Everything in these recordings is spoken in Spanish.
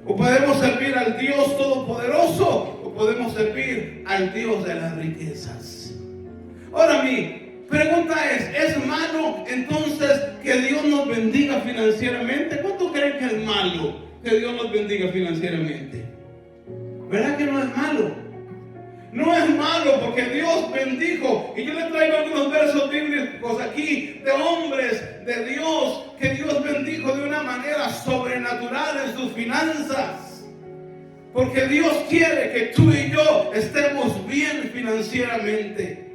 O podemos servir al Dios Todopoderoso, o podemos servir al Dios de las riquezas. Ahora mi pregunta ¿es malo entonces que Dios nos bendiga financieramente? ¿Cuánto creen que es malo que Dios nos bendiga financieramente? ¿Verdad que no es malo? No es malo porque Dios bendijo. Y yo le traigo algunos versos bíblicos aquí de hombres de Dios que Dios bendijo de una manera sobrenatural en sus finanzas. Porque Dios quiere que tú y yo estemos bien financieramente.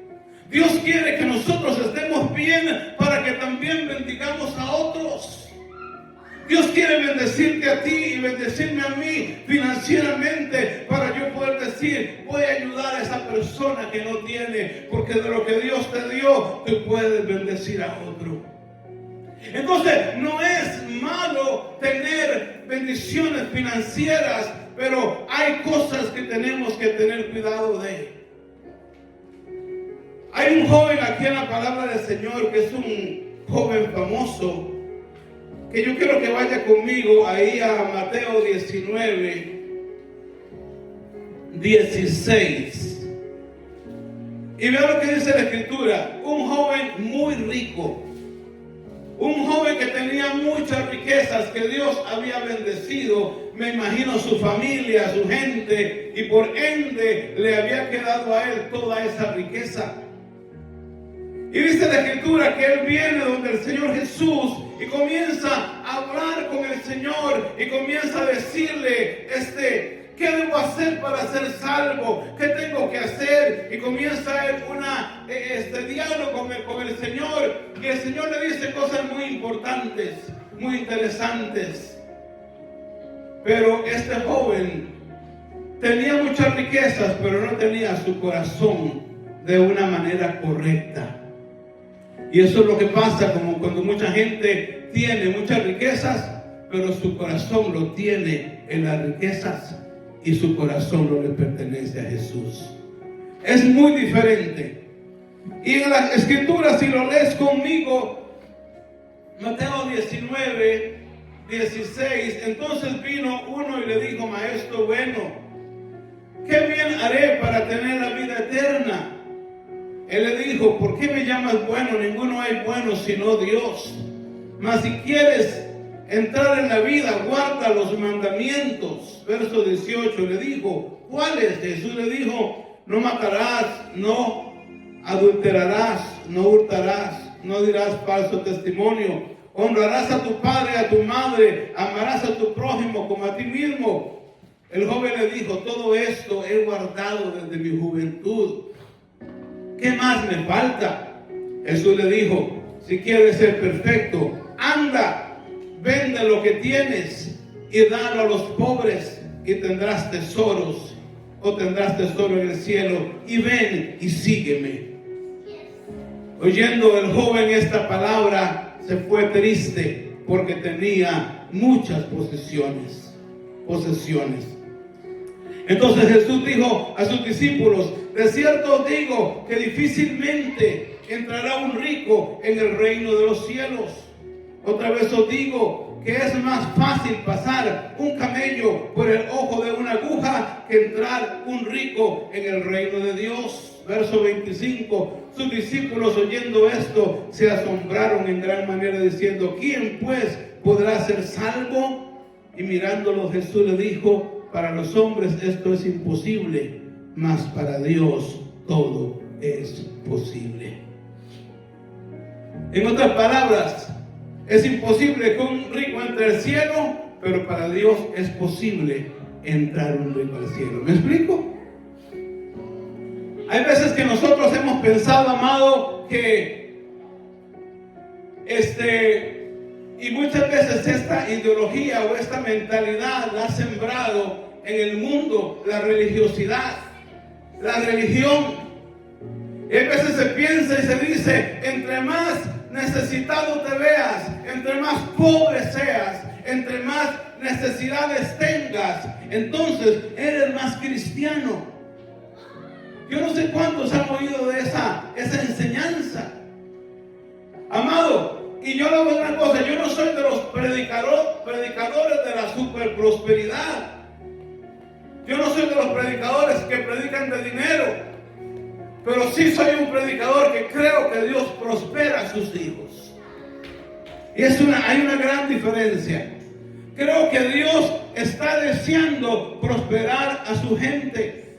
Dios quiere que nosotros estemos bien para que también bendigamos a otros. Dios quiere bendecirte a ti y bendecirme a mí financieramente para yo poder decir, voy a ayudar a esa persona que no tiene, porque de lo que Dios te dio, tú puedes bendecir a otro. Entonces, no es malo tener bendiciones financieras, pero hay cosas que tenemos que tener cuidado de. Hay un joven aquí en la palabra del Señor que es un joven famoso, que yo quiero que vaya conmigo ahí a Mateo 19, 16. Y vea lo que dice la Escritura. Un joven muy rico, un joven que tenía muchas riquezas que Dios había bendecido, me imagino su familia, su gente, y por ende le había quedado a él toda esa riqueza. Y dice la Escritura que él viene donde el Señor Jesús y comienza a hablar con el Señor y comienza a decirle, ¿qué debo hacer para ser salvo? ¿Qué tengo que hacer? Y comienza él diálogo con el Señor. Y el Señor le dice cosas muy importantes, muy interesantes. Pero este joven tenía muchas riquezas, pero no tenía su corazón de una manera correcta. Y eso es lo que pasa como cuando mucha gente tiene muchas riquezas, pero su corazón lo tiene en las riquezas y su corazón no le pertenece a Jesús. Es muy diferente. Y en las Escrituras, si lo lees conmigo, Mateo 19, 16, entonces vino uno y le dijo, maestro bueno, ¿qué bien haré para tener la vida eterna? Él le dijo, ¿por qué me llamas bueno? Ninguno hay bueno sino Dios. Mas si quieres entrar en la vida, guarda los mandamientos. Verso 18, le dijo, ¿cuáles? Jesús le dijo, no matarás, no adulterarás, no hurtarás, no dirás falso testimonio, honrarás a tu padre y a tu madre, amarás a tu prójimo como a ti mismo. El joven le dijo, todo esto he guardado desde mi juventud. ¿Qué más me falta? Jesús le dijo, si quieres ser perfecto, anda, vende lo que tienes y dalo a los pobres y tendrás tesoros, o tendrás tesoro en el cielo, y ven y sígueme. Oyendo el joven esta palabra, se fue triste porque tenía muchas posesiones. Entonces Jesús dijo a sus discípulos, de cierto os digo que difícilmente entrará un rico en el reino de los cielos. Otra vez os digo que es más fácil pasar un camello por el ojo de una aguja que entrar un rico en el reino de Dios. Verso 25, sus discípulos oyendo esto se asombraron en gran manera diciendo, ¿quién pues podrá ser salvo? Y mirándolo Jesús le dijo, para los hombres esto es imposible, mas para Dios todo es posible. En otras palabras, es imposible que un rico entre al cielo, pero para Dios es posible entrar un rico al cielo. ¿Me explico? Hay veces que nosotros hemos pensado, amado, que y muchas veces esta ideología o esta mentalidad la ha sembrado en el mundo la religiosidad, la religión. Y a veces se piensa y se dice, entre más necesitado te veas, entre más pobre seas, entre más necesidades tengas, entonces eres más cristiano. Yo no sé cuántos han oído de esa enseñanza. Amado, Y yo le voy a decir una cosa, yo no soy de los predicadores de la superprosperidad. Yo no soy de los predicadores que predican de dinero, pero sí soy un predicador que creo que Dios prospera a sus hijos. Y hay una gran diferencia. Creo que Dios está deseando prosperar a su gente.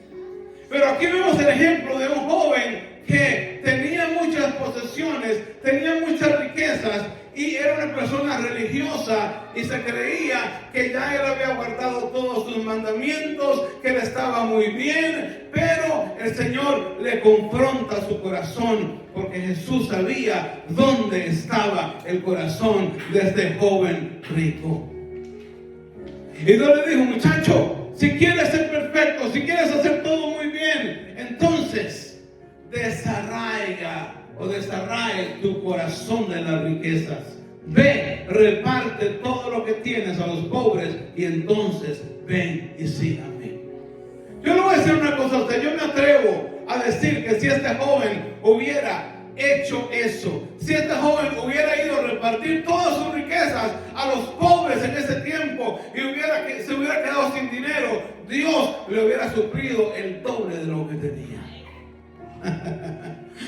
Pero aquí vemos el ejemplo de un joven que tenía muchas posesiones, tenía muchas riquezas y era una persona religiosa y se creía que ya él había guardado todos sus mandamientos, que él estaba muy bien, pero el Señor le confronta su corazón porque Jesús sabía dónde estaba el corazón de este joven rico. Y Dios le dijo: muchacho, si quieres ser perfecto, si quieres hacer todo muy bien, entonces desarraiga tu corazón de las riquezas. Ve, reparte todo lo que tienes a los pobres y entonces ven y sígame. Yo le voy a decir una cosa a usted. Yo me atrevo a decir que si este joven hubiera hecho eso, si este joven hubiera ido a repartir todas sus riquezas a los pobres en ese tiempo y se hubiera quedado sin dinero, Dios le hubiera suplido el doble de lo que tenía.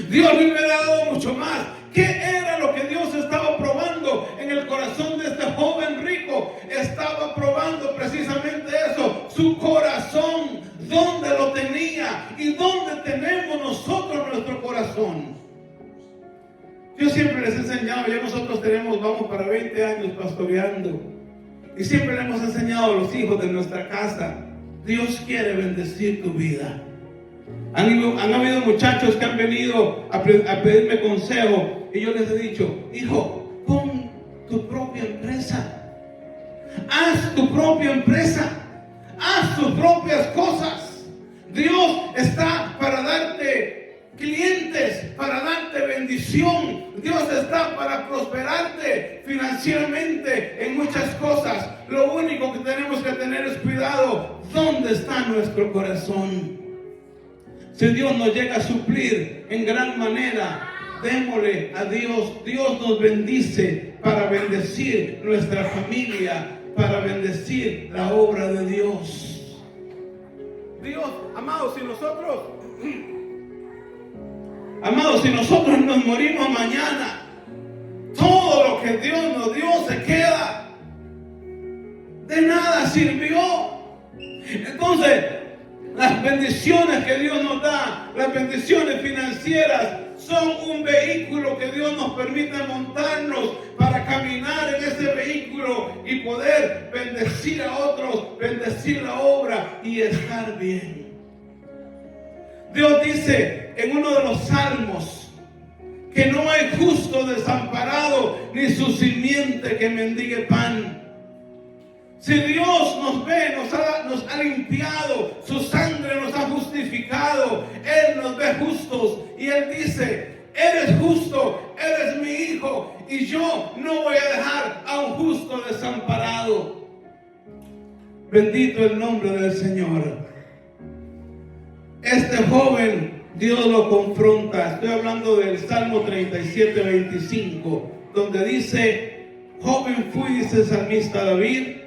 Dios le hubiera dado mucho más. ¿Qué era lo que Dios estaba probando en el corazón de este joven rico? Estaba probando precisamente eso, su corazón, dónde lo tenía y dónde tenemos nosotros nuestro corazón. Yo siempre les he enseñado, ya nosotros vamos para 20 años pastoreando, y siempre le hemos enseñado a los hijos de nuestra casa: Dios quiere bendecir tu vida. Han habido muchachos que han venido a pedirme consejo y yo les he dicho: hijo, pon tu propia empresa, haz tu propia empresa, haz tus propias cosas. Dios está para darte clientes, para darte bendición. Dios está para prosperarte financieramente en muchas cosas. Lo único que tenemos que tener es cuidado. ¿Dónde está nuestro corazón? Si Dios nos llega a suplir en gran manera, démosle a Dios. Dios nos bendice para bendecir nuestra familia, para bendecir la obra de Dios. Dios, amados, si nosotros nos morimos mañana, todo lo que Dios nos dio se queda. De nada sirvió. Entonces, las bendiciones que Dios nos da, las bendiciones financieras, son un vehículo que Dios nos permite montarnos para caminar en ese vehículo y poder bendecir a otros, bendecir la obra y estar bien. Dios dice en uno de los salmos que no hay justo desamparado, ni su simiente que mendigue pan. Si Dios nos ve, nos ha limpiado, su sangre nos ha justificado, Él nos ve justos y Él dice: eres justo, eres mi hijo y yo no voy a dejar a un justo desamparado. Bendito el nombre del Señor. Este joven, Dios lo confronta. Estoy hablando del Salmo 37, 25, donde dice: joven fui, dice el salmista David,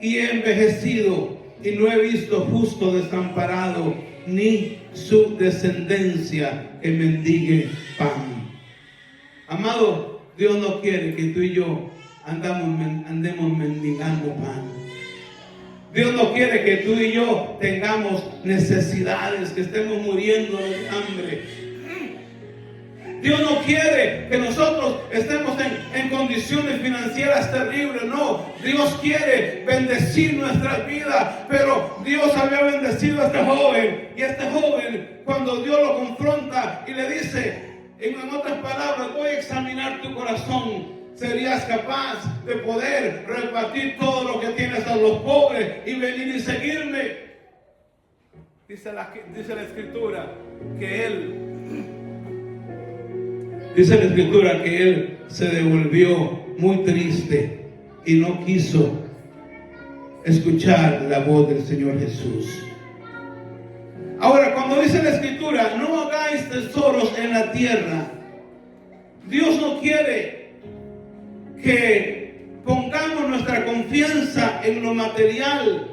y he envejecido y no he visto justo desamparado, ni su descendencia que mendigue pan. Amado, Dios no quiere que tú y yo andemos mendigando pan. Dios no quiere que tú y yo tengamos necesidades, que estemos muriendo de hambre. Dios no quiere que nosotros estemos en condiciones financieras terribles. No, Dios quiere bendecir nuestras vidas. Pero Dios había bendecido a este joven. Y este joven, cuando Dios lo confronta y le dice, en otras palabras: voy a examinar tu corazón, ¿serías capaz de poder repartir todo lo que tienes a los pobres y venir y seguirme? Dice la Escritura que él se devolvió muy triste y no quiso escuchar la voz del Señor Jesús. Ahora, cuando dice la Escritura: no hagáis tesoros en la tierra, Dios no quiere que pongamos nuestra confianza en lo material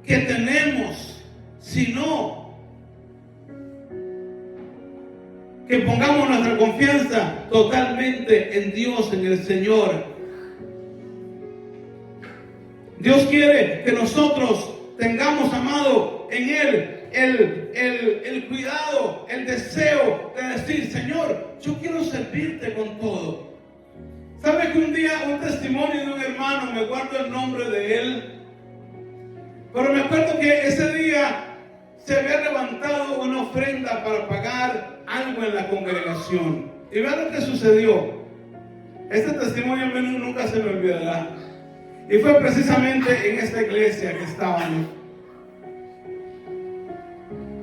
que tenemos, sino que pongamos nuestra confianza totalmente en Dios, en el Señor. Dios quiere que nosotros tengamos, amado, en Él el cuidado, el deseo de decir: Señor, yo quiero servirte con todo. ¿Sabe que un día un testimonio de un hermano, me guardo el nombre de él, pero me acuerdo que ese día se había levantado una ofrenda para pagar algo en la congregación? Y vean lo que sucedió. Este testimonio a mí nunca se me olvidará. Y fue precisamente en esta iglesia que estábamos.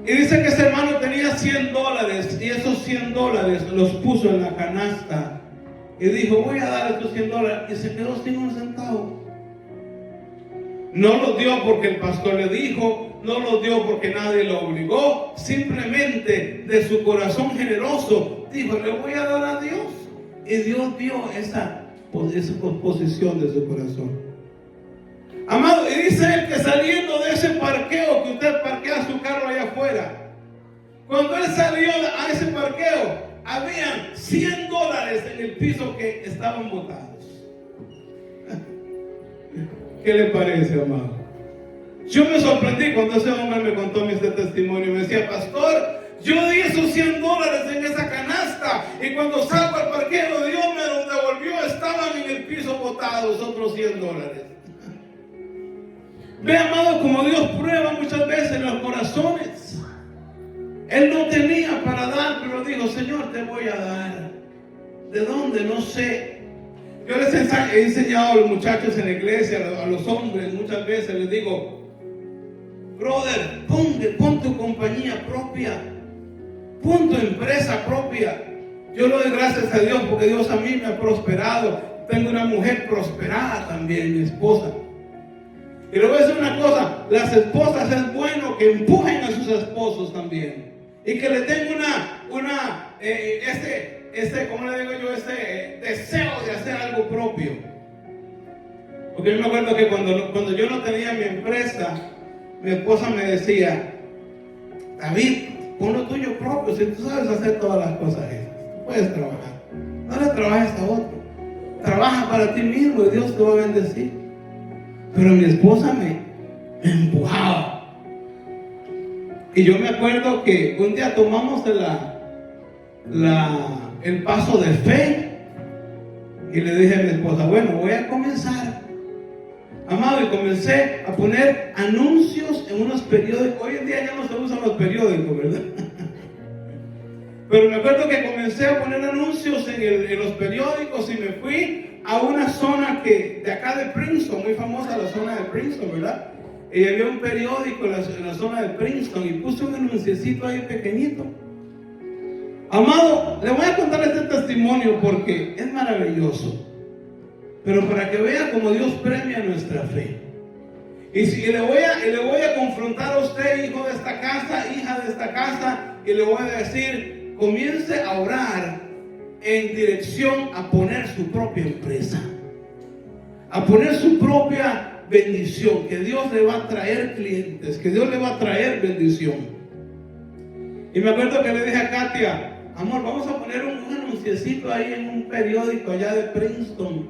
Y dice que ese hermano tenía $100 y esos $100 los puso en la canasta. Y dijo: voy a dar estos $100, y se quedó sin un centavo. No los dio porque el pastor le dijo, no los dio porque nadie lo obligó, simplemente de su corazón generoso dijo: le voy a dar a Dios. Y Dios vio esa posición de su corazón. Amado, y dice él que saliendo de ese parqueo, que usted parquea su carro allá afuera, cuando él salió a ese parqueo, habían $100 en el piso que estaban botados. ¿Qué le parece, amado? Yo me sorprendí cuando ese hombre me contó este testimonio. Me decía: pastor, yo di esos $100 en esa canasta, y cuando salgo al parqueo, Dios me los devolvió, estaban en el piso botados otros $100. Ve, amado, como Dios prueba muchas veces los corazones. Él no tenía para dar, pero dijo: Señor, te voy a dar. ¿De dónde? No sé. Yo les he enseñado a los muchachos en la iglesia, a los hombres, muchas veces les digo: brother, pon tu compañía propia, pon tu empresa propia. Yo le doy gracias a Dios porque Dios a mí me ha prosperado. Tengo una mujer prosperada también, mi esposa. Y le voy a decir una cosa: las esposas es bueno que empujen a sus esposos también, y que le den ¿cómo le digo yo? Deseo de hacer algo propio. Porque yo me acuerdo que cuando yo no tenía mi empresa, mi esposa me decía: David, pon lo tuyo propio, si tú sabes hacer todas las cosas esas, tú puedes trabajar, no le trabajes a otro, trabaja para ti mismo y Dios te va a bendecir. Pero mi esposa me empujaba. Y yo me acuerdo que un día tomamos el paso de fe, y le dije a mi esposa: bueno, voy a comenzar, amado, y comencé a poner anuncios en unos periódicos. Hoy en día ya no se usan los periódicos, ¿verdad? Pero me acuerdo que comencé a poner anuncios en los periódicos, y me fui a una zona de acá de Princeton, muy famosa la zona de Princeton, ¿verdad? Y había un periódico en la zona de Princeton, y puse un anunciecito ahí pequeñito. Amado, le voy a contar este testimonio porque es maravilloso, pero para que vea cómo Dios premia nuestra fe. Y le voy a confrontar a usted, hijo de esta casa, hija de esta casa, y le voy a decir: comience a orar en dirección a poner su propia empresa, a poner su propia bendición, que Dios le va a traer clientes, que Dios le va a traer bendición. Y me acuerdo que le dije a Katia: amor, vamos a poner un anunciecito ahí en un periódico allá de Princeton.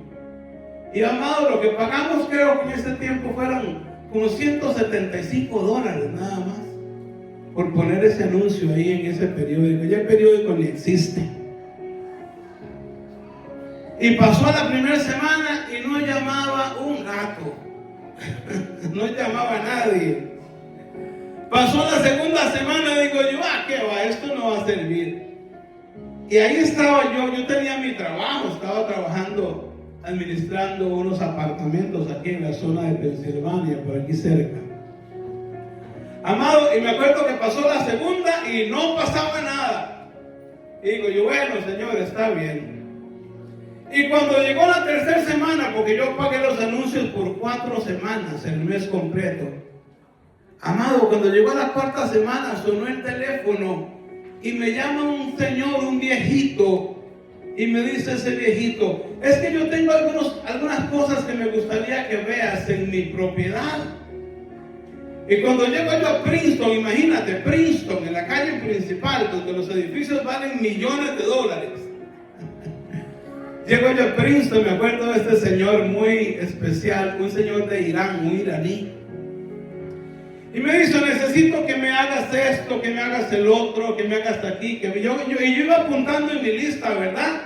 Y, amado, lo que pagamos, creo que en ese tiempo fueron como $175 nada más, por poner ese anuncio ahí en ese periódico. Ya el periódico ni existe. Y pasó a la primera semana y no llamaba un gato. No llamaba a nadie. Pasó la segunda semana, digo yo: ¿qué va? Esto no va a servir. Y ahí estaba yo tenía mi trabajo, estaba trabajando, administrando unos apartamentos aquí en la zona de Pensilvania, por aquí cerca. Amado, y me acuerdo que pasó la segunda y no pasaba nada. Y digo yo: bueno, Señor, está bien. Y cuando llegó la tercera semana, porque yo pagué los anuncios por 4 semanas, el mes completo. Amado, cuando llegó la cuarta semana, sonó el teléfono y me llama un señor, un viejito, Y me dice ese viejito, es que yo tengo algunas cosas que me gustaría que veas en mi propiedad. Y cuando llego yo a Princeton, imagínate, Princeton, en la calle principal, donde los edificios valen millones de dólares. Llego yo a Princeton, me acuerdo de este señor muy especial, un señor de Irán, un iraní. Y me dice, necesito que me hagas esto, que me hagas el otro, que me hagas aquí. Y yo iba apuntando en mi lista, ¿verdad?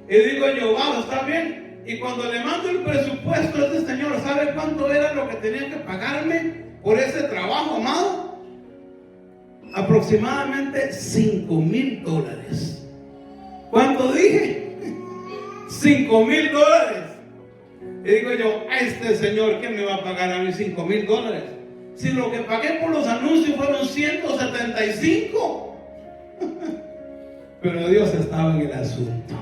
Y digo yo, wow, está bien. Y cuando le mando el presupuesto a este señor, ¿sabe cuánto era lo que tenía que pagarme por ese trabajo, amado? Aproximadamente $5,000. ¿Cuánto dije? $5,000. Y digo yo, a este señor, ¿qué me va a pagar a mí $5,000? Si lo que pagué por los anuncios fueron 175. Pero Dios estaba en el asunto.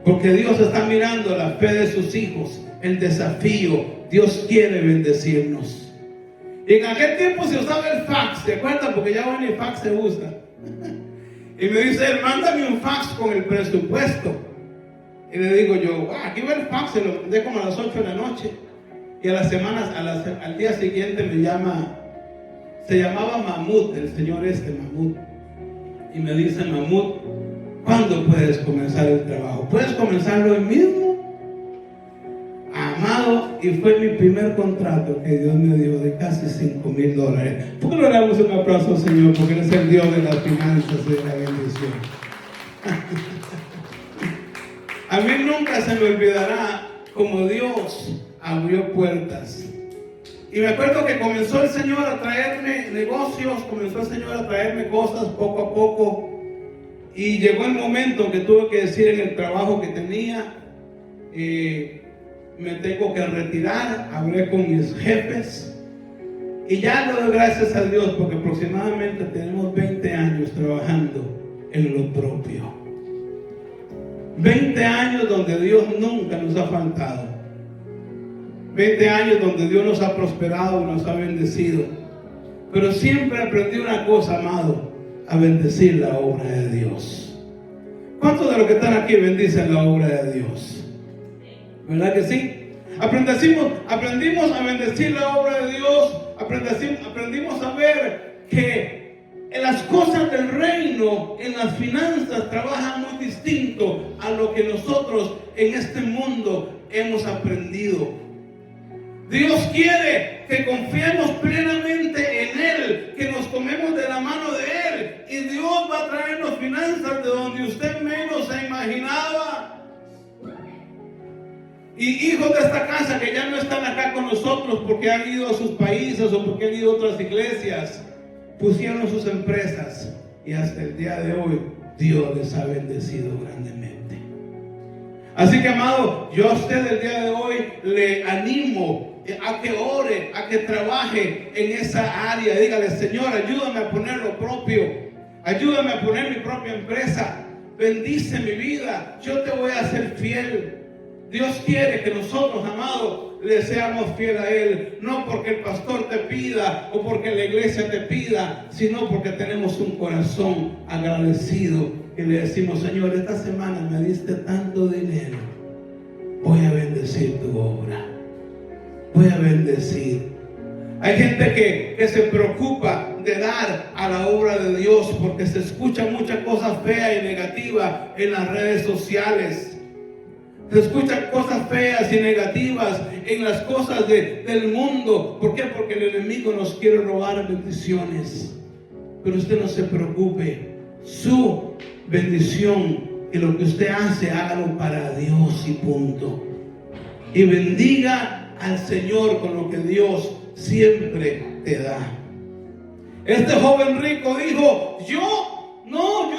Porque Dios está mirando la fe de sus hijos, el desafío. Dios quiere bendecirnos. Y en aquel tiempo se usaba el fax, ¿se acuerdan? Porque ya hoy ni fax se usa. Y me dice él, mándame un fax con el presupuesto. Y le digo yo, aquí va el fax, se lo mandé como a las 8 de la noche. Y a las semanas, al día siguiente me llama, se llamaba Mahmoud, el señor Mahmoud. Y me dice, Mahmoud, ¿cuándo puedes comenzar el trabajo? ¿Puedes comenzarlo hoy mismo? Amado, y fue mi primer contrato que Dios me dio de casi $5,000. ¿Por qué no le damos un aplauso al Señor? Porque Él es el Dios de las finanzas y de la bendición. A mí nunca se me olvidará como Dios abrió puertas. Y me acuerdo que comenzó el Señor a traerme negocios, comenzó el Señor a traerme cosas poco a poco. Y llegó el momento que tuve que decir en el trabajo que tenía, me tengo que retirar. Hablé con mis jefes y ya le doy gracias a Dios porque aproximadamente tenemos 20 años trabajando en lo propio. 20 años donde Dios nunca nos ha faltado. 20 años donde Dios nos ha prosperado y nos ha bendecido. Pero siempre aprendí una cosa, amado, a bendecir la obra de Dios. ¿Cuántos de los que están aquí bendicen la obra de Dios? ¿Verdad que sí? Aprendimos a bendecir la obra de Dios. Aprendimos a ver que en las cosas del reino, en las finanzas, trabajan muy distinto a lo que nosotros en este mundo hemos aprendido. Dios quiere que confiemos plenamente en Él, que nos tomemos de la mano de Él, y Dios va a traernos finanzas de donde usted menos se imaginaba. Y hijos de esta casa que ya no están acá con nosotros porque han ido a sus países o porque han ido a otras iglesias, pusieron sus empresas y hasta el día de hoy Dios les ha bendecido grandemente. Así que, amado, yo a usted el día de hoy le animo a que ore, a que trabaje en esa área. Dígale, Señor, ayúdame a poner lo propio, ayúdame a poner mi propia empresa, bendice mi vida, yo te voy a ser fiel. Dios quiere que nosotros, amados, le seamos fieles a Él, no porque el pastor te pida o porque la iglesia te pida, sino porque tenemos un corazón agradecido y le decimos, Señor, esta semana me diste tanto dinero, voy a bendecir tu obra, voy a bendecir. Hay gente que se preocupa de dar a la obra de Dios porque se escuchan muchas cosas feas y negativas en las redes sociales. Se escuchan cosas feas y negativas en las cosas del mundo. ¿Por qué? Porque el enemigo nos quiere robar bendiciones. Pero usted no se preocupe. Su bendición y lo que usted hace, hágalo para Dios y punto. Y bendiga al Señor con lo que Dios siempre te da. Este joven rico dijo, yo no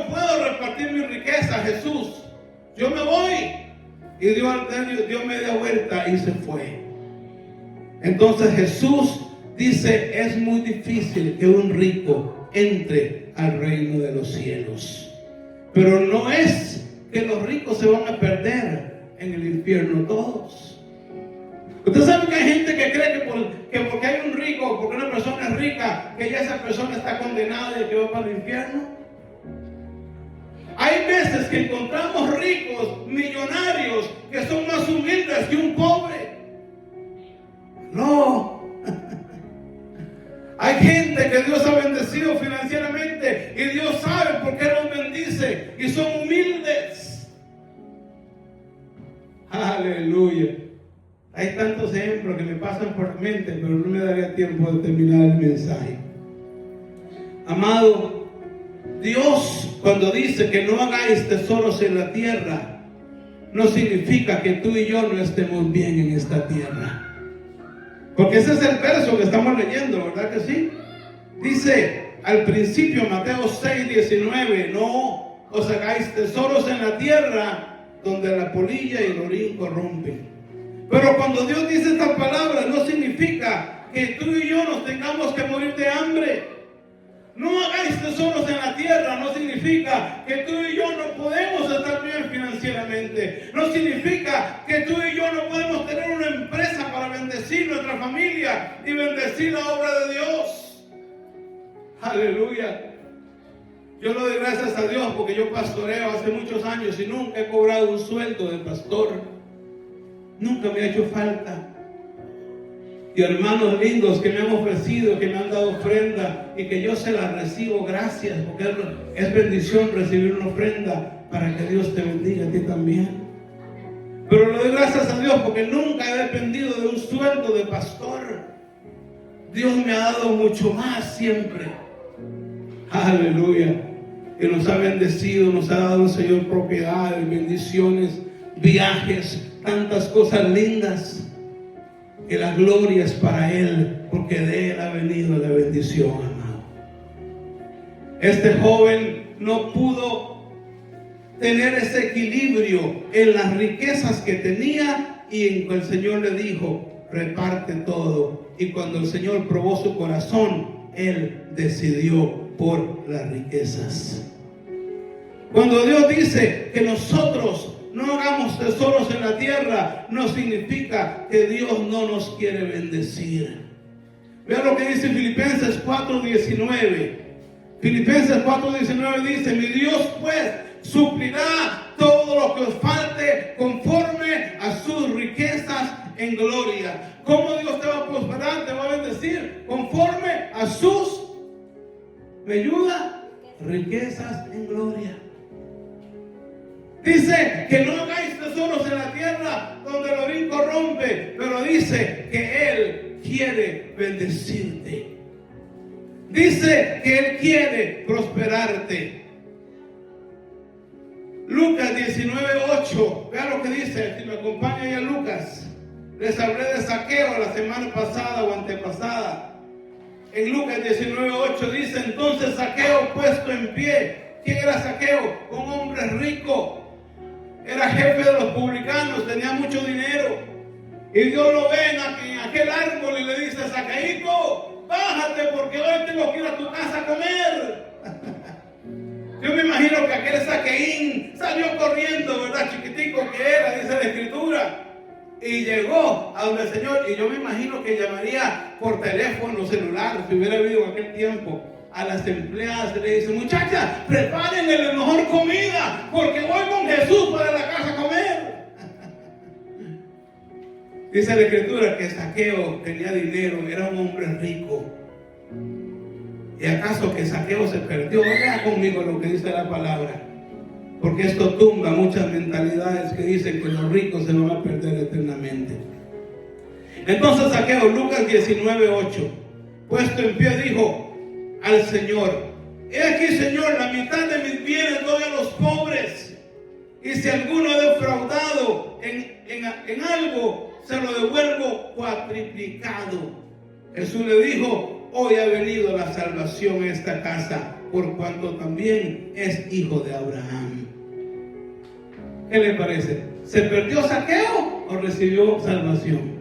puedo repartir mi riqueza, Jesús. Yo me voy. Y dio media vuelta y se fue. Entonces Jesús dice, es muy difícil que un rico entre al reino de los cielos. Pero no es que los ricos se van a perder en el infierno todos. Usted sabe que hay gente que cree que porque hay un rico, porque una persona es rica, que ya esa persona está condenada y que va para el infierno. Hay veces que encontramos ricos, millonarios, que son más humildes que un pobre. No. Hay gente que Dios ha bendecido financieramente y Dios sabe por qué los bendice y son humildes. Aleluya. Hay tantos ejemplos que me pasan por la mente, pero no me daría tiempo de terminar el mensaje. Amado, Dios cuando dice que no hagáis tesoros en la tierra, no significa que tú y yo no estemos bien en esta tierra. Porque ese es el verso que estamos leyendo, ¿verdad que sí? Dice al principio, Mateo 6:19, no os hagáis tesoros en la tierra donde la polilla y el orín corrompen. Pero cuando Dios dice estas palabras, no significa que tú y yo nos tengamos que morir de hambre. No hagáis tesoros en la tierra no significa que tú y yo no podemos estar bien financieramente. No significa que tú y yo no podemos tener una empresa para bendecir nuestra familia y bendecir la obra de Dios. Aleluya. Yo le doy gracias a Dios porque yo pastoreo hace muchos años y nunca he cobrado un sueldo de pastor. Nunca me ha hecho falta. Y hermanos lindos que me han ofrecido, que me han dado ofrenda y que yo se la recibo, gracias, porque es bendición recibir una ofrenda para que Dios te bendiga a ti también. Pero le doy gracias a Dios porque nunca he dependido de un sueldo de pastor. Dios me ha dado mucho más siempre. Aleluya. Y nos ha bendecido, nos ha dado el Señor propiedades, bendiciones, viajes, tantas cosas lindas. Que la gloria es para Él, porque de Él ha venido la bendición, amado. Este joven no pudo tener ese equilibrio en las riquezas que tenía y en que el Señor le dijo, reparte todo. Y cuando el Señor probó su corazón, Él decidió por las riquezas. Cuando Dios dice que nosotros no hagamos tesoros en la tierra, no significa que Dios no nos quiere bendecir. Vean lo que dice Filipenses 4:19. Filipenses 4:19 dice, mi Dios pues suplirá todo lo que os falte conforme a sus riquezas en gloria. ¿Cómo Dios te va a prosperar? Te va a bendecir conforme a sus, ¿me ayuda? Riquezas en gloria. Dice que no hagáis tesoros en la tierra donde el orín corrompe, pero dice que Él quiere bendecirte. Dice que Él quiere prosperarte. Lucas 19:8, vean lo que dice, si me acompaña ahí a Lucas. Les hablé de Zaqueo la semana pasada o antepasada. En Lucas 19:8 dice, entonces Zaqueo puesto en pie. ¿Quién era Zaqueo? Un hombre rico. Era jefe de los publicanos, tenía mucho dinero. Y Dios lo ve en aquel árbol y le dice, Zaqueíto, bájate porque hoy tengo que ir a tu casa a comer. Yo me imagino que aquel Zaqueín salió corriendo, ¿verdad? Chiquitico que era, dice la Escritura. Y llegó a donde el Señor, y yo me imagino que llamaría por teléfono celular, si hubiera habido en aquel tiempo, a las empleadas, le dice, muchachas, prepárenle la mejor comida, porque voy con Jesús para la casa a comer. Dice la Escritura que Zaqueo tenía dinero, era un hombre rico. ¿Y acaso que Zaqueo se perdió? Vea conmigo lo que dice la palabra. Porque esto tumba muchas mentalidades que dicen que los ricos se van a perder eternamente. Entonces Zaqueo, Lucas 19:8, puesto en pie, dijo al Señor, he aquí, Señor, la mitad de mis bienes doy a los pobres, y si alguno ha defraudado en algo, se lo devuelvo cuatriplicado. Jesús le dijo, hoy ha venido la salvación a esta casa, por cuanto también es hijo de Abraham. ¿Qué le parece? ¿Se perdió Zaqueo o recibió salvación?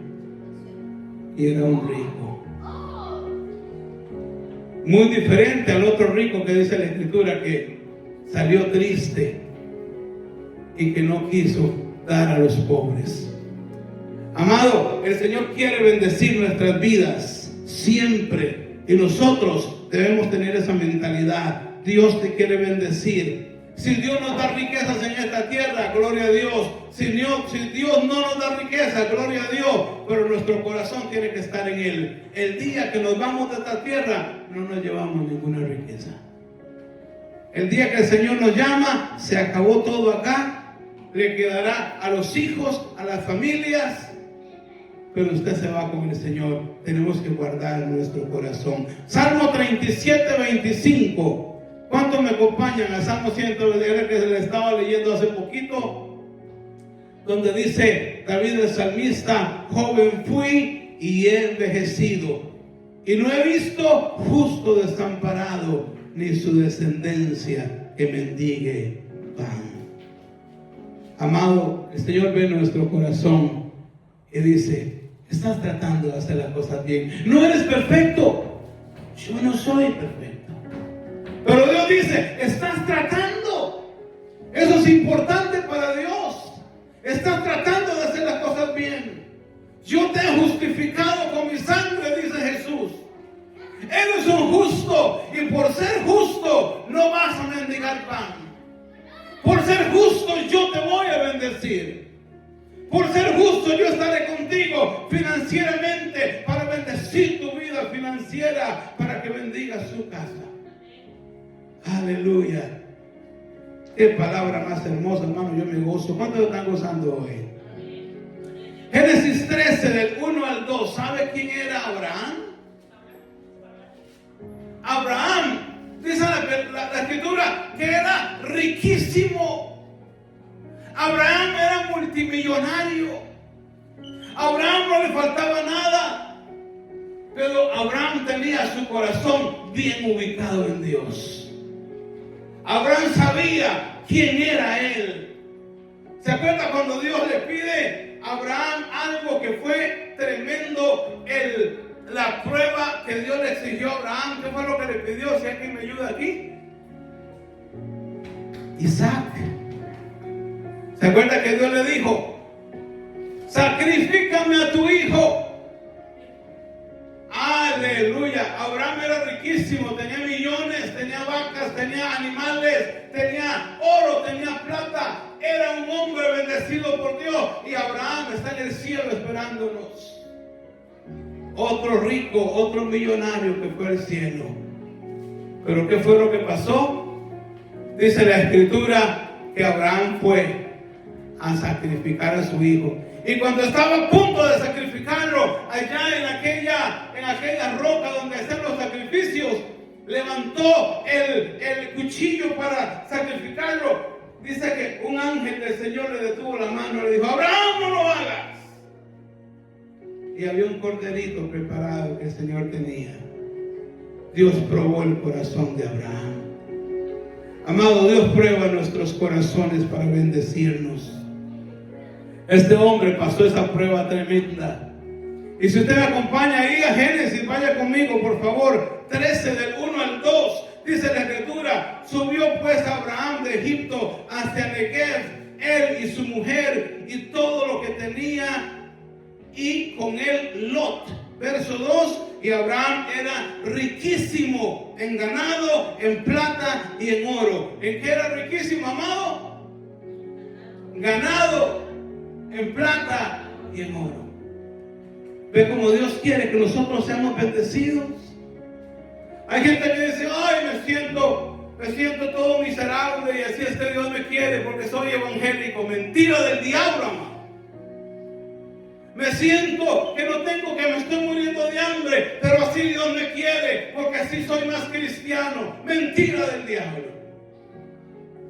Y era un rico. Muy diferente al otro rico que dice la Escritura que salió triste y que no quiso dar a los pobres. Amado, el Señor quiere bendecir nuestras vidas siempre y nosotros debemos tener esa mentalidad. Dios te quiere bendecir, Si Dios nos da riquezas en esta tierra, gloria a Dios. Si Dios no nos da riquezas, gloria a Dios. Pero nuestro corazón tiene que estar en Él. El día que nos vamos de esta tierra, no nos llevamos ninguna riqueza. El día que el Señor nos llama, se acabó todo acá. Le quedará a los hijos, a las familias. Pero usted se va con el Señor. Tenemos que guardar nuestro corazón. Salmo 37, 25. ¿Cuántos me acompañan a Salmo 120 que se le estaba leyendo hace poquito? Donde dice David el salmista: joven fui y he envejecido, y no he visto justo desamparado, ni su descendencia que mendigue pan. Amado, el Señor ve nuestro corazón y dice: estás tratando de hacer las cosas bien. No eres perfecto. Yo no soy perfecto. Pero Dios dice: estás tratando. Eso es importante para Dios. Estás tratando de hacer las cosas bien. Yo te he justificado con mi sangre, dice Jesús. Eres un justo, y por ser justo no vas a mendigar pan. Por ser justo yo te voy a bendecir. Por ser justo yo estaré contigo financieramente para bendecir tu vida financiera, para que bendigas su casa. Aleluya. Qué palabra más hermosa, hermano. Yo me gozo. ¿Cuántos están gozando hoy? Génesis 13, del 1 al 2. ¿Sabe quién era Abraham? Abraham, dice la escritura, que era riquísimo. Abraham era multimillonario. Abraham no le faltaba nada. Pero Abraham tenía su corazón bien ubicado en Dios. Abraham sabía quién era él. ¿Se acuerda cuando Dios le pide a Abraham algo que fue tremendo? La prueba que Dios le exigió a Abraham. ¿Qué fue lo que le pidió? Si alguien me ayuda aquí. Isaac. ¿Se acuerda que Dios le dijo: sacrifícame a tu hijo? Aleluya. Abraham era riquísimo, tenía millones, tenía vacas, tenía animales, tenía oro, tenía plata. Era un hombre bendecido por Dios. Y Abraham está en el cielo esperándonos. Otro rico, otro millonario que fue al cielo. Pero ¿qué fue lo que pasó? Dice la escritura que Abraham fue a sacrificar a su hijo. Y cuando estaba a punto de sacrificarlo, allá en aquella roca donde hacen los sacrificios, levantó el cuchillo para sacrificarlo. Dice que un ángel del Señor le detuvo la mano y le dijo: Abraham, no lo hagas. Y había un corderito preparado que el Señor tenía. Dios probó el corazón de Abraham. Amado, Dios prueba nuestros corazones para bendecirnos. Este hombre pasó esa prueba tremenda. Y si usted me acompaña ahí a Génesis, vaya conmigo por favor, 13 del 1 al 2. Dice la escritura: subió pues Abraham de Egipto hacia Negev, él y su mujer y todo lo que tenía, y con él Lot. Verso 2: y Abraham era riquísimo en ganado, en plata y en oro. ¿En qué era riquísimo, amado? Ganado, en plata y en oro. ¿Ve cómo Dios quiere que nosotros seamos bendecidos? Hay gente que dice: ay, me siento todo miserable y así es que Dios me quiere porque soy evangélico. Mentira del diablo, amado. Me siento que me estoy muriendo de hambre, pero así Dios me quiere porque así soy más cristiano. Mentira del diablo.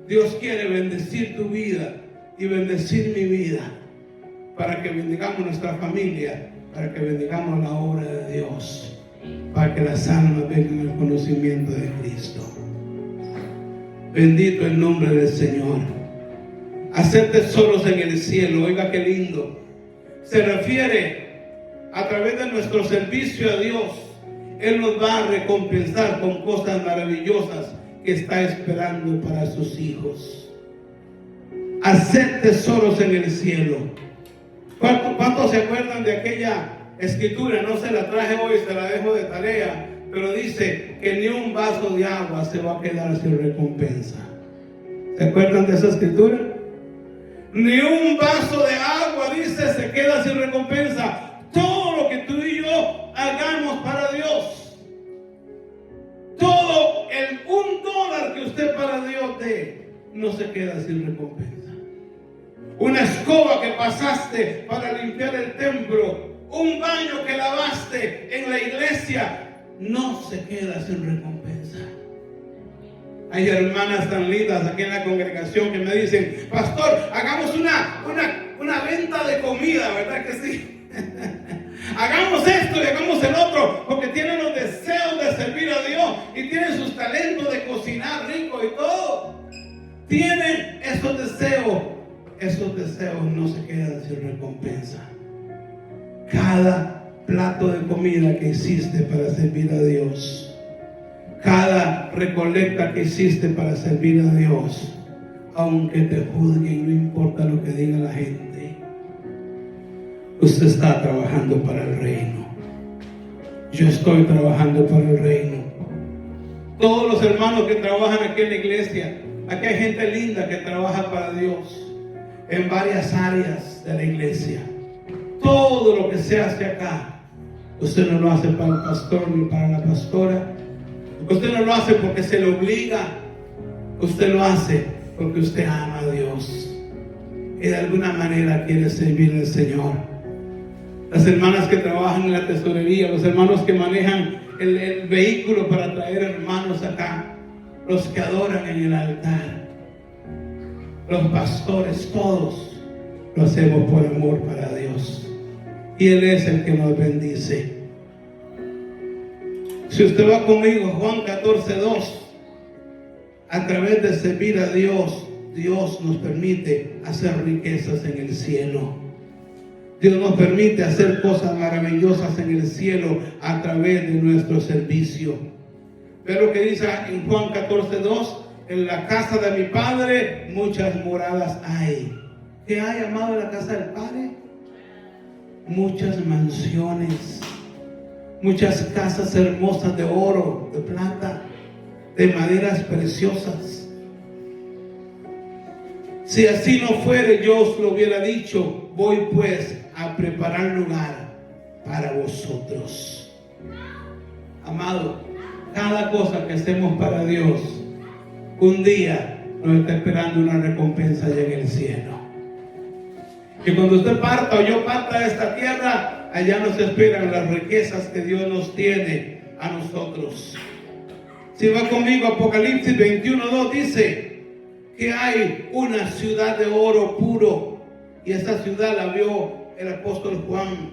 Dios quiere bendecir tu vida y bendecir mi vida, para que bendigamos nuestra familia, para que bendigamos la obra de Dios, para que las almas vengan al conocimiento de Cristo. Bendito el nombre del Señor. Hacer tesoros en el cielo. Oiga qué lindo. Se refiere a través de nuestro servicio a Dios. Él nos va a recompensar con cosas maravillosas que está esperando para sus hijos. Hacer tesoros en el cielo. ¿Cuántos se acuerdan de aquella escritura? No se la traje hoy, se la dejo de tarea, pero dice que ni un vaso de agua se va a quedar sin recompensa. ¿Se acuerdan de esa escritura? Ni un vaso de agua, dice, se queda sin recompensa. Todo lo que tú y yo hagamos para Dios, todo el $1 que usted para Dios dé, no se queda sin recompensa. Una escoba que pasaste para limpiar el templo, un baño que lavaste en la iglesia, no se queda sin recompensa. Hay hermanas tan lindas aquí en la congregación que me dicen: pastor, hagamos una venta de comida, ¿verdad que sí? Hagamos esto y hagamos el otro, porque tienen los deseos de servir a Dios y tienen sus talentos de cocinar rico y todo. Tienen esos deseos no se quedan sin recompensa. Cada plato de comida que hiciste para servir a Dios, cada recolecta que hiciste para servir a Dios, aunque te juzguen, no importa lo que diga la gente, usted está trabajando para el reino. Yo estoy trabajando para el reino. Todos los hermanos que trabajan aquí en la iglesia, aquí hay gente linda que trabaja para Dios en varias áreas de la iglesia. Todo lo que se hace acá, usted no lo hace para el pastor ni para la pastora. Usted no lo hace porque se le obliga. Usted lo hace porque usted ama a Dios y de alguna manera quiere servir al Señor. Las hermanas que trabajan en la tesorería, los hermanos que manejan el vehículo para traer hermanos acá, los que adoran en el altar, los pastores, todos lo hacemos por amor para Dios. Y Él es el que nos bendice. Si usted va conmigo, Juan 14:2, a través de servir a Dios, Dios nos permite hacer riquezas en el cielo. Dios nos permite hacer cosas maravillosas en el cielo a través de nuestro servicio. Ve lo que dice en Juan 14:2: en la casa de mi Padre muchas moradas hay. ¿Qué hay, amado, en la casa del Padre? Muchas mansiones, muchas casas hermosas de oro, de plata, de maderas preciosas. Si así no fuere, yo os lo hubiera dicho. Voy pues a preparar lugar para vosotros. Amado, cada cosa que hacemos para Dios, un día nos está esperando una recompensa allá en el cielo. Que cuando usted parta o yo parta de esta tierra, allá nos esperan las riquezas que Dios nos tiene a nosotros. Si va conmigo, Apocalipsis 21:2 dice que hay una ciudad de oro puro, y esa ciudad la vio el apóstol Juan.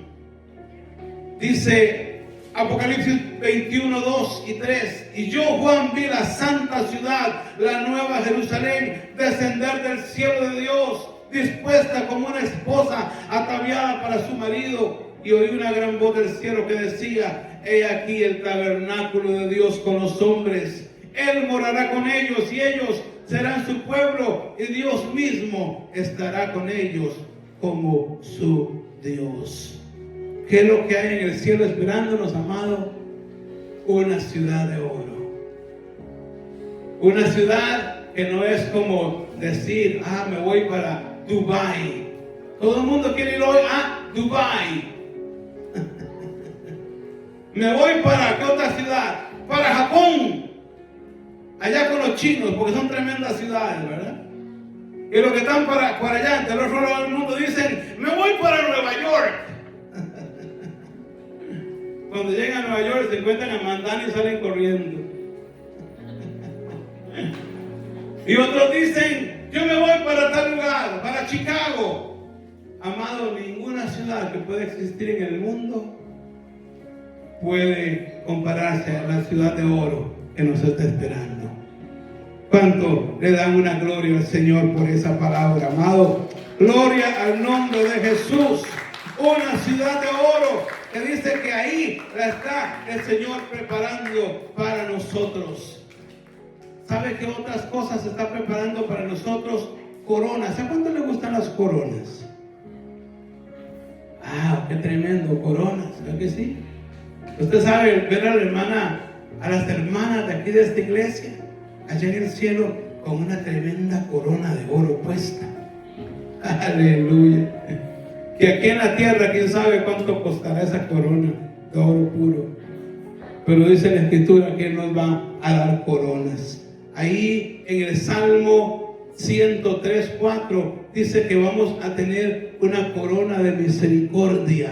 Dice Apocalipsis 21:2 y 3: y yo, Juan, vi la santa ciudad, la nueva Jerusalén, descender del cielo de Dios, dispuesta como una esposa ataviada para su marido. Y oí una gran voz del cielo que decía: he aquí el tabernáculo de Dios con los hombres. Él morará con ellos y ellos serán su pueblo, y Dios mismo estará con ellos como su Dios. ¿Qué es lo que hay en el cielo esperándonos, amado? Una ciudad de oro. Una ciudad que no es como decir: me voy para Dubái. Todo el mundo quiere ir hoy a Dubái. Me voy para ¿qué otra ciudad? Para Japón. Allá con los chinos, porque son tremendas ciudades, ¿verdad? Y los que están para allá, del otro lado del mundo, dicen: me voy para Nueva York. Cuando llegan a Nueva York se encuentran a Mandani y salen corriendo. Y otros dicen: yo me voy para tal lugar, para Chicago. Amado, ninguna ciudad que pueda existir en el mundo puede compararse a la ciudad de oro que nos está esperando. ¿Cuánto le dan una gloria al Señor por esa palabra, amado? Gloria al nombre de Jesús. Una ciudad de oro que dice que ahí la está el Señor preparando para nosotros. ¿Sabe qué otras cosas se está preparando para nosotros? Coronas. ¿A cuánto le gustan las coronas? Qué tremendo, coronas. ¿Verdad que sí? Usted sabe ver a la hermana, a las hermanas de aquí de esta iglesia, allá en el cielo, con una tremenda corona de oro puesta. Aleluya. Que aquí en la tierra, quién sabe cuánto costará esa corona de oro puro. Pero dice la Escritura que Él nos va a dar coronas. Ahí en el Salmo 103:4 dice que vamos a tener una corona de misericordia.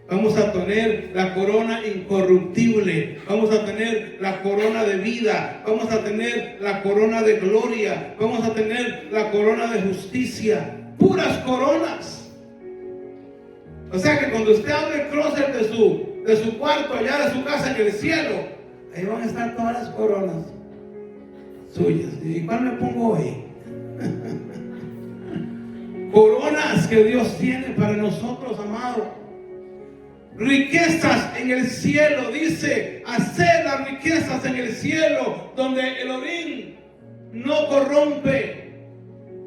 Vamos a tener la corona incorruptible. Vamos a tener la corona de vida. Vamos a tener la corona de gloria. Vamos a tener la corona de justicia. Puras coronas. O sea que cuando usted abre el closet de su cuarto, allá de su casa en el cielo, ahí van a estar todas las coronas suyas. ¿Y cuál me pongo hoy? Coronas que Dios tiene para nosotros, amados. Riquezas en el cielo, dice, hacer las riquezas en el cielo, donde el orín no corrompe,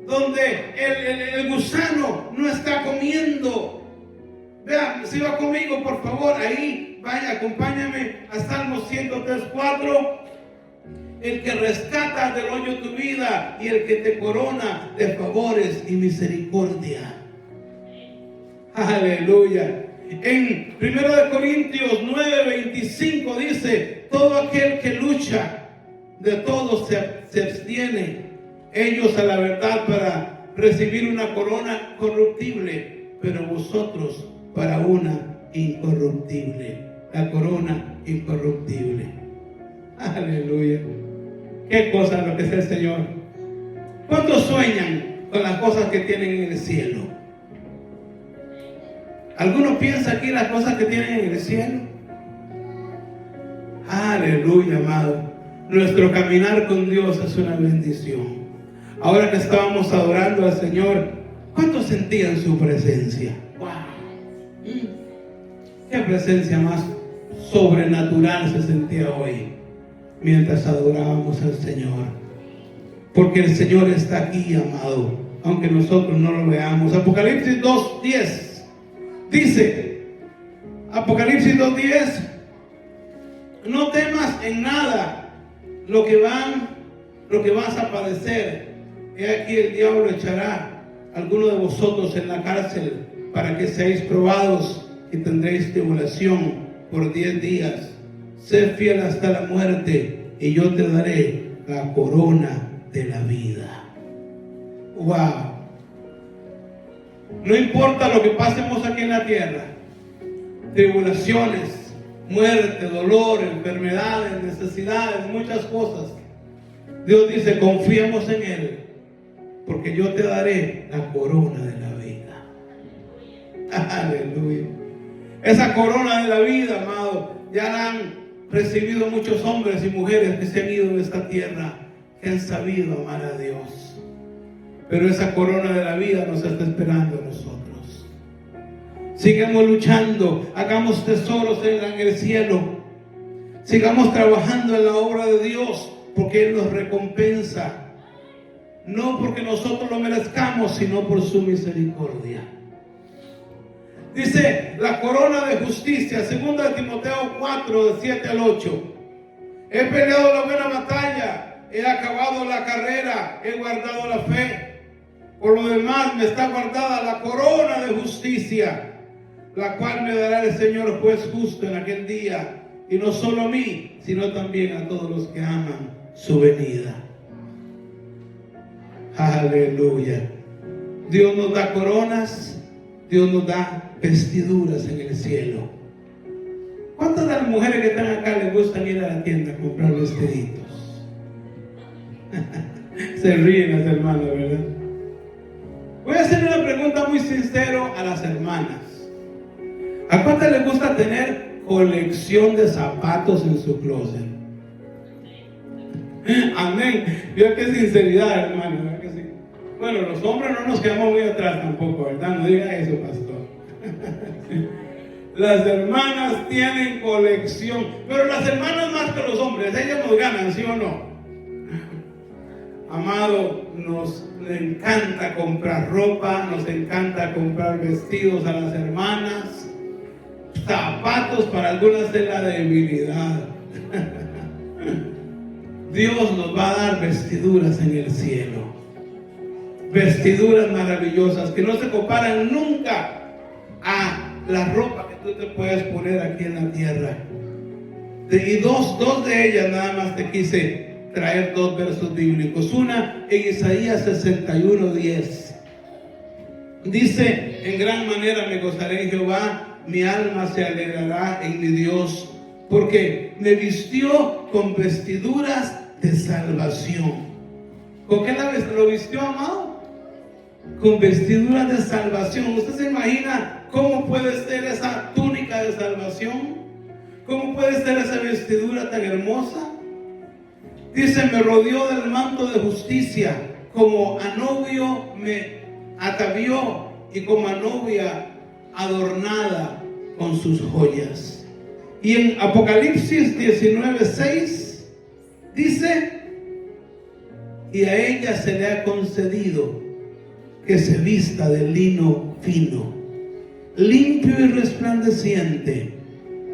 donde el gusano no está comiendo. Vean, si va conmigo, por favor, ahí, vaya, acompáñame a Salmo 103:4. El que rescata del hoyo tu vida y el que te corona de favores y misericordia. Aleluya. En 1 Corintios 9:25 dice: todo aquel que lucha, de todos se abstiene, ellos a la verdad para recibir una corona corruptible, pero vosotros para una incorruptible. La corona incorruptible. Aleluya. Qué cosa lo que es el Señor. ¿Cuántos sueñan con las cosas que tienen en el cielo? ¿Alguno piensa aquí las cosas que tienen en el cielo? Aleluya, amado. Nuestro caminar con Dios es una bendición. Ahora que estábamos adorando al Señor, ¿cuántos sentían su presencia? ¡Wow! ¡Qué presencia más sobrenatural se sentía hoy mientras adorábamos al Señor! Porque el Señor está aquí, amado, aunque nosotros no lo veamos. Apocalipsis 2:10 dice, Apocalipsis 2:10, no temas en nada lo que vas a padecer. He aquí el diablo echará a alguno de vosotros en la cárcel para que seáis probados y tendréis tribulación por 10 días. Sé fiel hasta la muerte y yo te daré la corona de la vida. Wow. No importa lo que pasemos aquí en la tierra, tribulaciones, muerte, dolor, enfermedades, necesidades, muchas cosas. Dios dice, confiemos en Él, porque yo te daré la corona de la vida. Aleluya. Esa corona de la vida, amado, ya la han recibido muchos hombres y mujeres que se han ido de esta tierra, que han sabido amar a Dios. Pero esa corona de la vida nos está esperando a nosotros. Sigamos luchando, hagamos tesoros en el cielo. Sigamos trabajando en la obra de Dios, porque Él nos recompensa. No porque nosotros lo merezcamos, sino por su misericordia. Dice la corona de justicia, 2 Timoteo 4, de 7 al 8. He peleado la buena batalla, he acabado la carrera, he guardado la fe. Por lo demás me está guardada la corona de justicia, la cual me dará el Señor juez justo en aquel día, y no solo a mí, sino también a todos los que aman su venida. Aleluya. Dios nos da coronas, Dios nos da vestiduras en el cielo. ¿Cuántas de las mujeres que están acá les gustan ir a la tienda a comprar vestiditos? Se ríen las hermanas, ¿verdad? Voy a hacer una pregunta muy sincera a las hermanas. ¿A cuántas les gusta tener colección de zapatos en su closet? Amén. Vio qué sinceridad, hermano, ¿verdad que sí? Bueno, los hombres no nos quedamos muy atrás tampoco, ¿verdad? No diga eso, pastor. Las hermanas tienen colección, pero las hermanas más que los hombres, ellas nos ganan, ¿sí o no? Amado, nos encanta comprar ropa, nos encanta comprar vestidos a las hermanas, zapatos para algunas de la debilidad. Dios nos va a dar vestiduras en el cielo. Vestiduras maravillosas que no se comparan nunca a la ropa que tú te puedes poner aquí en la tierra. Y dos de ellas nada más te quise traer, dos versos bíblicos. Una en Isaías 61:10. Dice: en gran manera me gozaré en Jehová, mi alma se alegrará en mi Dios, porque me vistió con vestiduras de salvación. ¿Con qué lo vistió, amado? Con vestiduras de salvación. ¿Usted se imagina cómo puede ser esa túnica de salvación? ¿Cómo puede ser esa vestidura tan hermosa? Dice: me rodeó del manto de justicia, como a novio me atavió, y como a novia adornada con sus joyas. Y en Apocalipsis 19:6 dice: y a ella se le ha concedido que se vista de lino fino, limpio y resplandeciente,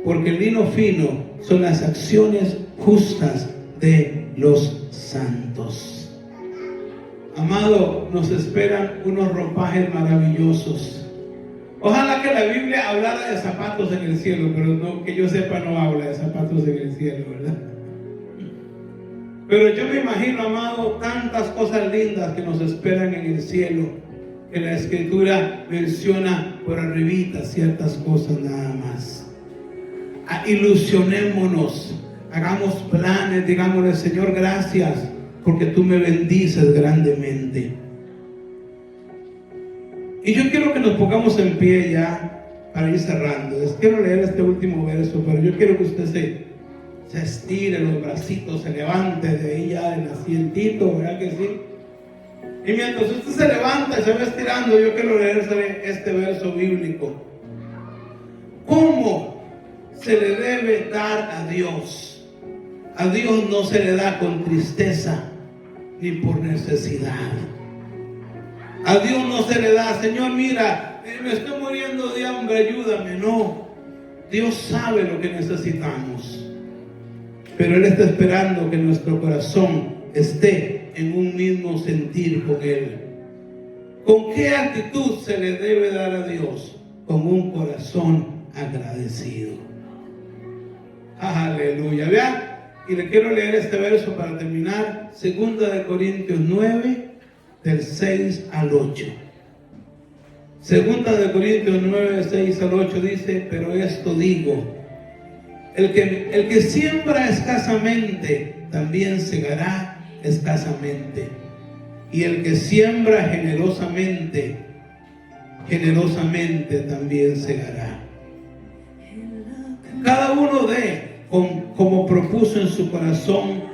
porque el lino fino son las acciones justas de los santos. Amado, nos esperan unos ropajes maravillosos. Ojalá que la Biblia hablara de zapatos en el cielo, pero no, que yo sepa, no habla de zapatos en el cielo, ¿verdad? Pero yo me imagino, amado, tantas cosas lindas que nos esperan en el cielo, que la Escritura menciona por arribita ciertas cosas nada más. Ilusionémonos, hagamos planes, digámosle: Señor, gracias, porque tú me bendices grandemente. Y yo quiero que nos pongamos en pie ya para ir cerrando. Les quiero leer este último verso, pero yo quiero que usted se estire los bracitos, se levante de ahí ya en asientito, ¿verdad que sí? Y mientras usted se levanta y se va estirando, yo quiero leer este verso bíblico. ¿Cómo se le debe dar a Dios? A Dios no se le da con tristeza ni por necesidad. A Dios no se le da: Señor, mira, me estoy muriendo de hambre, ayúdame. No, Dios sabe lo que necesitamos, pero Él está esperando que nuestro corazón esté en un mismo sentir con Él. ¿Con qué actitud se le debe dar a Dios? Con un corazón agradecido. Aleluya. Vean, y le quiero leer este verso para terminar. 2 Corintios 9, del 6 al 8. 2 Corintios 9, 6 al 8 dice: pero esto digo, el que siembra escasamente, también segará escasamente. Y el que siembra generosamente, generosamente también segará. Cada uno dé como propuso en su corazón,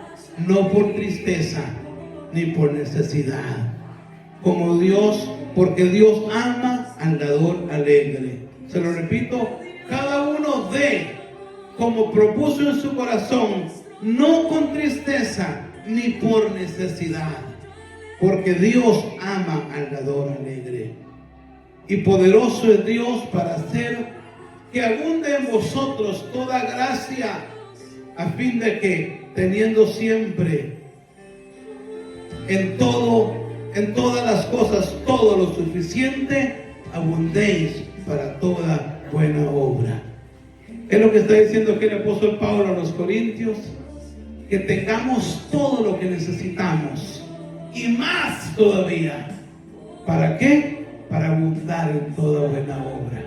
no por tristeza ni por necesidad, como Dios, porque Dios ama al dador alegre. Se lo repito: cada uno dé como propuso en su corazón, no con tristeza ni por necesidad, porque Dios ama al dador alegre. Y poderoso es Dios para hacer que abunde en vosotros toda gracia, a fin de que, teniendo siempre en todas las cosas todo lo suficiente, abundéis para toda buena obra. Es lo que está diciendo aquí el apóstol Pablo a los Corintios: que tengamos todo lo que necesitamos y más todavía. ¿Para qué? Para abundar en toda buena obra.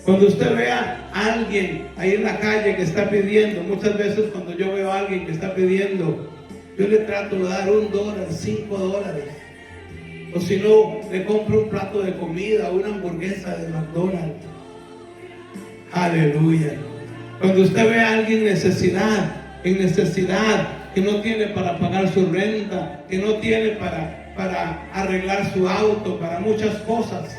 Cuando usted vea a alguien ahí en la calle que está pidiendo, muchas veces cuando yo veo a alguien que está pidiendo, yo le trato de dar $1, $5, o si no, le compro un plato de comida, una hamburguesa de McDonald's. Aleluya. Cuando usted ve a alguien en necesidad, que no tiene para pagar su renta, que no tiene para arreglar su auto, para muchas cosas,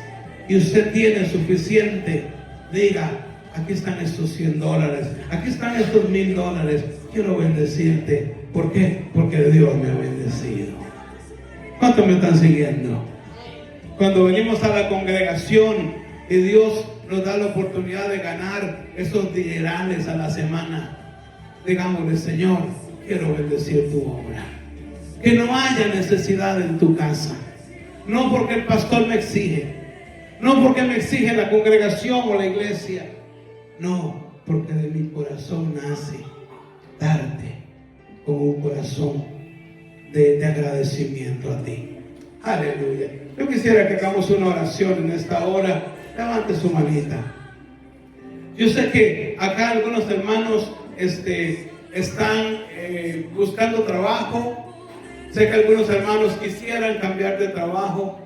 y usted tiene suficiente, diga: aquí están estos $100, aquí están estos $1000, quiero bendecirte. ¿Por qué? Porque Dios me ha bendecido. ¿Cuántos me están siguiendo? Cuando venimos a la congregación y Dios nos da la oportunidad de ganar esos dinerales a la semana, digámosle: Señor, quiero bendecir tu obra. Que no haya necesidad en tu casa. No porque el pastor me exige, no porque me exige la congregación o la iglesia, no, porque de mi corazón nace darte con un corazón de agradecimiento a ti. Aleluya. Yo quisiera que hagamos una oración en esta hora. Levante su manita. Yo sé que acá algunos hermanos están buscando trabajo. Sé que algunos hermanos quisieran cambiar de trabajo.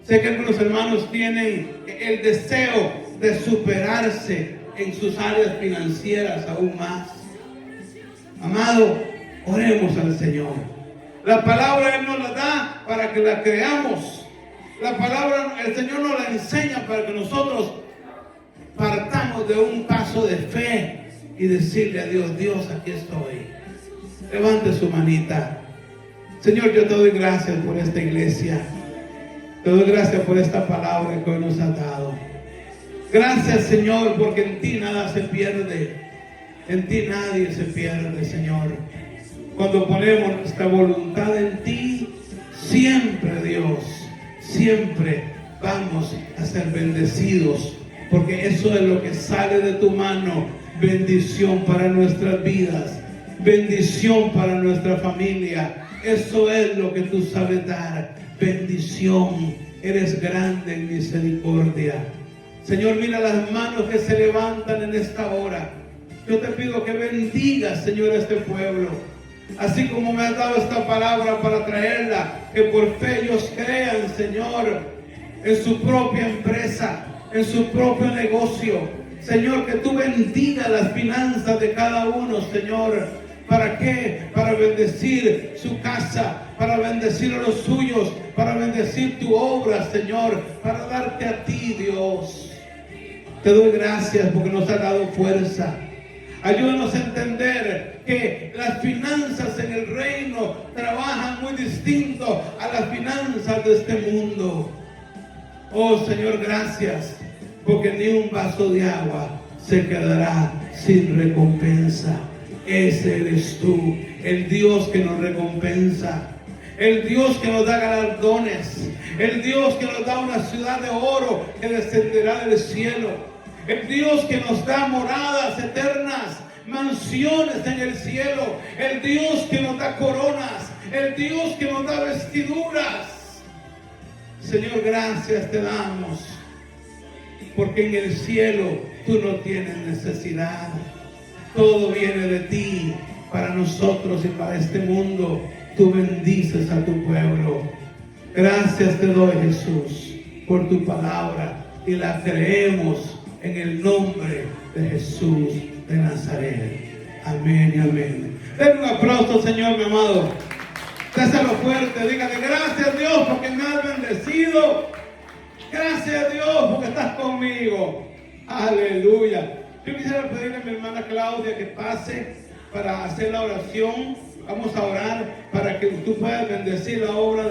Sé que algunos hermanos tienen el deseo de superarse en sus áreas financieras aún más. Amado, oremos al Señor. La palabra Él nos la da para que la creamos. La palabra el Señor nos la enseña para que nosotros partamos de un paso de fe y decirle a Dios: Dios, aquí estoy. Levante su manita. Señor, yo te doy gracias por esta iglesia. Te doy gracias por esta palabra que hoy nos has dado. Gracias, Señor, porque en ti nada se pierde. En ti nadie se pierde, Señor. Cuando ponemos nuestra voluntad en ti, siempre, Dios, siempre vamos a ser bendecidos. Porque eso es lo que sale de tu mano. Bendición para nuestras vidas. Bendición para nuestra familia. Eso es lo que tú sabes dar. Bendición. Eres grande en misericordia. Señor, mira las manos que se levantan en esta hora. Yo te pido que bendigas, Señor, a este pueblo. Así como me has dado esta palabra para traerla, que por fe ellos crean, Señor, en su propia empresa, en su propio negocio. Señor, que tú bendigas las finanzas de cada uno, Señor. ¿Para qué? Para bendecir su casa, para bendecir a los suyos, para bendecir tu obra, Señor, para darte a ti, Dios. Te doy gracias porque nos has dado fuerza. Ayúdanos a entender que las finanzas en el reino trabajan muy distinto a las finanzas de este mundo. Oh, Señor, gracias, porque ni un vaso de agua se quedará sin recompensa. Ese eres tú, el Dios que nos recompensa, el Dios que nos da galardones, el Dios que nos da una ciudad de oro que descenderá del cielo, el Dios que nos da moradas eternas, mansiones en el cielo, el Dios que nos da coronas, el Dios que nos da vestiduras. Señor, gracias te damos, porque en el cielo tú no tienes necesidad. Todo viene de ti, para nosotros y para este mundo. Tú bendices a tu pueblo. Gracias te doy, Jesús, por tu palabra, y la creemos en el nombre de Jesús de Nazaret. Amén y amén. Den un aplauso, Señor, mi amado. Déselo fuerte, dígale: gracias, Dios, porque me has bendecido. Gracias, Dios, porque estás conmigo. Aleluya. Yo quisiera pedirle a mi hermana Claudia que pase para hacer la oración. Vamos a orar para que tú puedas bendecir la obra de